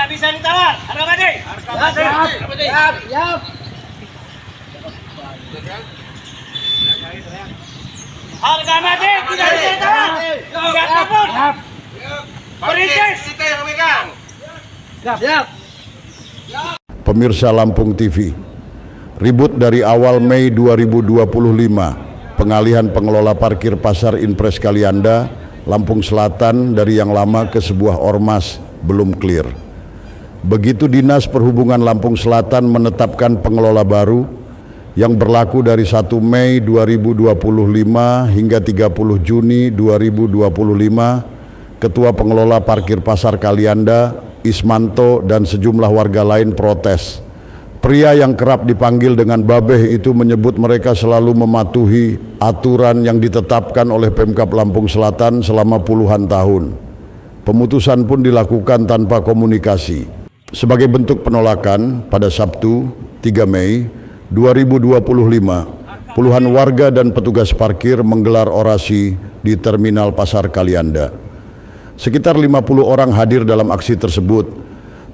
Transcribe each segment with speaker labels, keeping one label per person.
Speaker 1: Tidak bisa ditawar. Harga mati. Harga mati.
Speaker 2: Siap, siap.
Speaker 1: Harga mati. Tidak bisa ditawar. Siapapun. Perintis. Kita yang megang.
Speaker 2: Siap.
Speaker 3: Pemirsa Lampung TV, ribut dari awal Mei 2025, pengalihan pengelola parkir Pasar Inpres Kalianda, Lampung Selatan dari yang lama ke sebuah ormas belum clear. Begitu Dinas Perhubungan Lampung Selatan menetapkan pengelola baru yang berlaku dari 1 Mei 2025 hingga 30 Juni 2025, Ketua Pengelola Parkir Pasar Kalianda, Ismanto, dan sejumlah warga lain protes. Pria yang kerap dipanggil dengan Babeh itu menyebut mereka selalu mematuhi aturan yang ditetapkan oleh Pemkab Lampung Selatan selama puluhan tahun. Pemutusan pun dilakukan tanpa komunikasi. Sebagai bentuk penolakan, pada Sabtu 3 Mei 2025, puluhan warga dan petugas parkir menggelar orasi di Terminal Pasar Kalianda. Sekitar 50 orang hadir dalam aksi tersebut,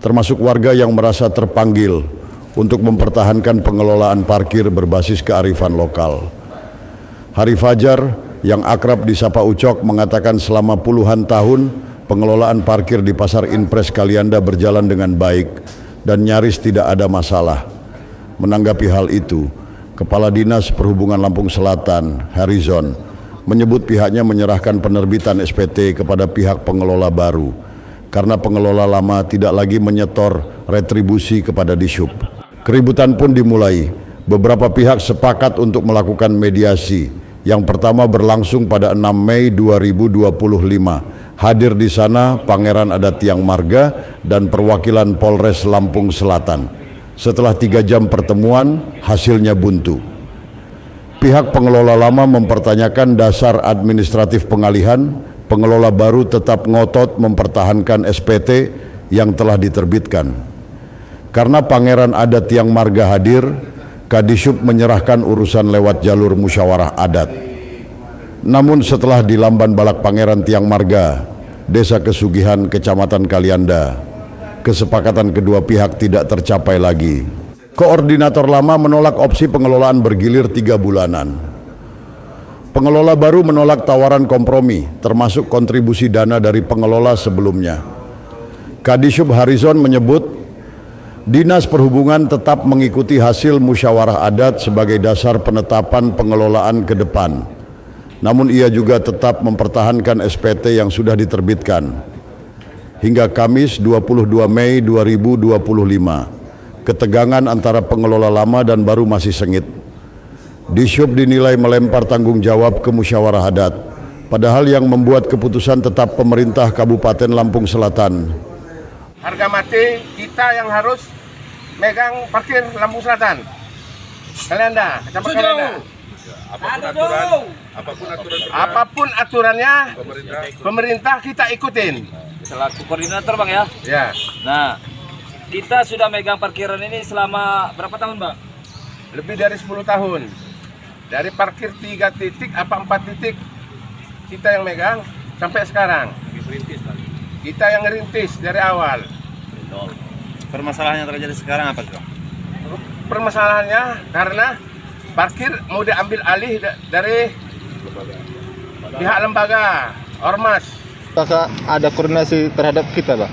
Speaker 3: termasuk warga yang merasa terpanggil untuk mempertahankan pengelolaan parkir berbasis kearifan lokal. Hari Fajar yang akrab disapa Ucok mengatakan selama puluhan tahun pengelolaan parkir di Pasar Inpres Kalianda berjalan dengan baik dan nyaris tidak ada masalah. Menanggapi hal itu, Kepala Dinas Perhubungan Lampung Selatan, Harizon, menyebut pihaknya menyerahkan penerbitan SPT kepada pihak pengelola baru karena pengelola lama tidak lagi menyetor retribusi kepada Dishub. Keributan pun dimulai. Beberapa pihak sepakat untuk melakukan mediasi. Yang pertama berlangsung pada 6 Mei 2025. Hadir di sana Pangeran Adat Tiang Marga dan perwakilan Polres Lampung Selatan. Setelah 3 jam pertemuan, hasilnya buntu. Pihak pengelola lama mempertanyakan dasar administratif pengalihan, pengelola baru tetap ngotot mempertahankan SPT yang telah diterbitkan. Karena Pangeran Adat Tiang Marga hadir, Kadishub menyerahkan urusan lewat jalur musyawarah adat. Namun setelah di Lamban Balak Pangeran Tiang Marga, Desa Kesugihan, Kecamatan Kalianda, kesepakatan kedua pihak tidak tercapai lagi. Koordinator lama menolak opsi pengelolaan bergilir 3 bulanan. Pengelola baru menolak tawaran kompromi, termasuk kontribusi dana dari pengelola sebelumnya. Kadishub Harizon menyebut, Dinas Perhubungan tetap mengikuti hasil musyawarah adat sebagai dasar penetapan pengelolaan ke depan. Namun ia juga tetap mempertahankan SPT yang sudah diterbitkan. Hingga Kamis 22 Mei 2025. Ketegangan antara pengelola lama dan baru masih sengit. Dishub dinilai melempar tanggung jawab ke musyawarah adat, padahal yang membuat keputusan tetap pemerintah Kabupaten Lampung Selatan.
Speaker 4: Harga mati kita yang harus megang parkir Lampung Selatan. Kalianda, Kecamatan Kalianda. Apapun aturannya, pemerintah kita ikutin.
Speaker 5: Selaku koordinator Bang ya?
Speaker 4: Ya.
Speaker 5: Nah, kita sudah megang parkiran ini selama berapa tahun Bang?
Speaker 4: Lebih dari 10 tahun. Dari parkir 3 titik apa 4 titik kita yang megang sampai sekarang. Kita yang ngerintis dari awal.
Speaker 6: Permasalahan yang terjadi sekarang apa tuh?
Speaker 4: Permasalahannya karena parkir mau diambil alih dari pihak lembaga, ormas.
Speaker 6: Apakah ada koordinasi terhadap kita, Bang?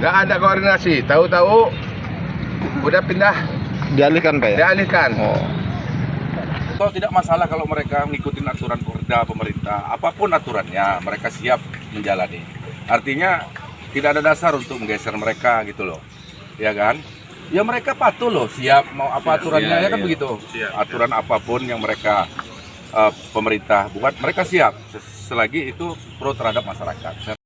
Speaker 4: Nggak ada koordinasi, tahu-tahu udah pindah,
Speaker 6: Dialihkan, Pak ya?
Speaker 4: dialihkan.
Speaker 6: Oh.
Speaker 7: Kalau tidak masalah kalau mereka mengikuti aturan Porda pemerintah, apapun aturannya mereka siap menjalani. Artinya tidak ada dasar untuk menggeser mereka gitu loh, ya kan? Ya mereka patuh loh, siap mau apa aturannya ya kan begitu. Aturan apapun yang mereka pemerintah buat mereka siap selagi itu pro terhadap masyarakat.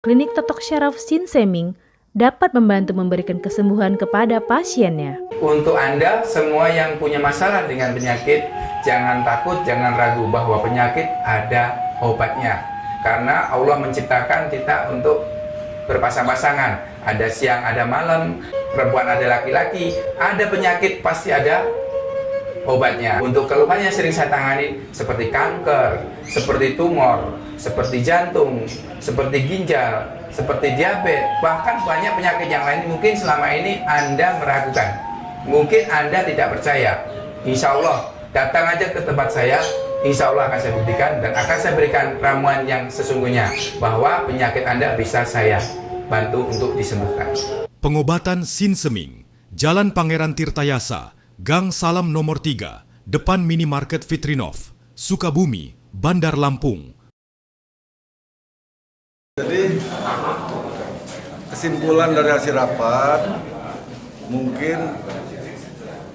Speaker 8: Klinik Totok Syaraf Sinseming dapat membantu memberikan kesembuhan kepada pasiennya.
Speaker 9: Untuk Anda semua yang punya masalah dengan penyakit, jangan takut, jangan ragu bahwa penyakit ada obatnya. Karena Allah menciptakan kita untuk berpasang-pasangan. Ada siang, ada malam, perempuan ada laki-laki, ada penyakit pasti ada obatnya. Untuk keluhan yang sering saya tangani seperti kanker, seperti tumor, seperti jantung, seperti ginjal, seperti diabetes, bahkan banyak penyakit yang lain mungkin selama ini Anda meragukan, mungkin Anda tidak percaya. Insya Allah datang aja ke tempat saya, insya Allah akan saya buktikan dan akan saya berikan ramuan yang sesungguhnya bahwa penyakit Anda bisa saya bantu untuk disembuhkan.
Speaker 10: Pengobatan Sinseming, Jalan Pangeran Tirtayasa, Gang Salam nomor 3, depan Minimarket Fitrinov, Sukabumi, Bandar Lampung.
Speaker 11: Jadi kesimpulan dari hasil rapat, mungkin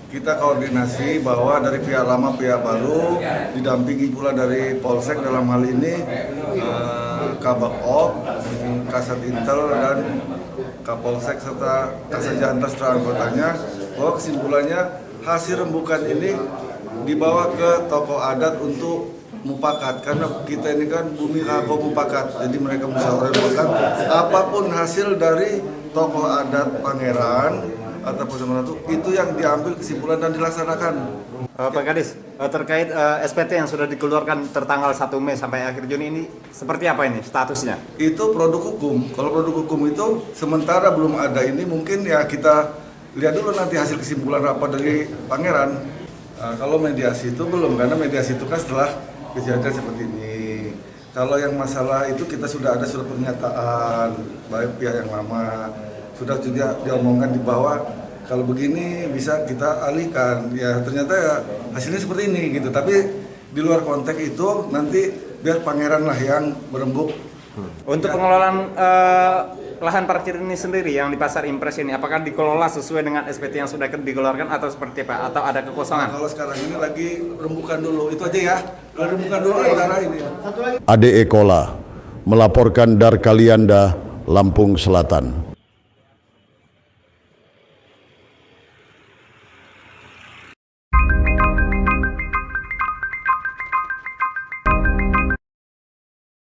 Speaker 11: kita koordinasi bahwa dari pihak lama pihak baru didampingi pula dari Polsek dalam hal ini Kabak-Op, Kasat Intel dan Kapolsek serta Kasat Jantas setelah anggotanya, bahwa kesimpulannya hasil rembukan ini dibawa ke tokoh adat untuk mufakat, karena kita ini kan bumi rago mufakat, jadi mereka musyawarahkan apapun hasil dari tokoh adat pangeran ataupun itu yang diambil kesimpulan dan dilaksanakan.
Speaker 6: Pak Kadis, terkait SPT yang sudah dikeluarkan tertanggal 1 Mei sampai akhir Juni ini seperti apa ini statusnya?
Speaker 11: Itu produk hukum. Kalau produk hukum itu sementara belum ada, ini mungkin ya kita lihat dulu nanti hasil kesimpulan rapat dari pangeran. Kalau mediasi itu belum, karena mediasi itu kan setelah kejadian seperti ini. Kalau yang masalah itu kita sudah ada surat pernyataan baik pihak yang lama, sudah juga diomongkan di bawah, kalau begini bisa kita alihkan. Ya ternyata ya hasilnya seperti ini gitu. Tapi di luar konteks itu nanti biar pangeran lah yang berembuk.
Speaker 6: Untuk pengelolaan lahan parkir ini sendiri yang di Pasar Impres ini, apakah dikelola sesuai dengan SPT yang sudah dikeluarkan atau seperti apa? Atau ada kekosongan?
Speaker 11: Kalau sekarang ini lagi rembukan dulu, itu aja ya. Rembukan dulu antara ini.
Speaker 3: Ade Ekola melaporkan dari Kalianda, Lampung Selatan.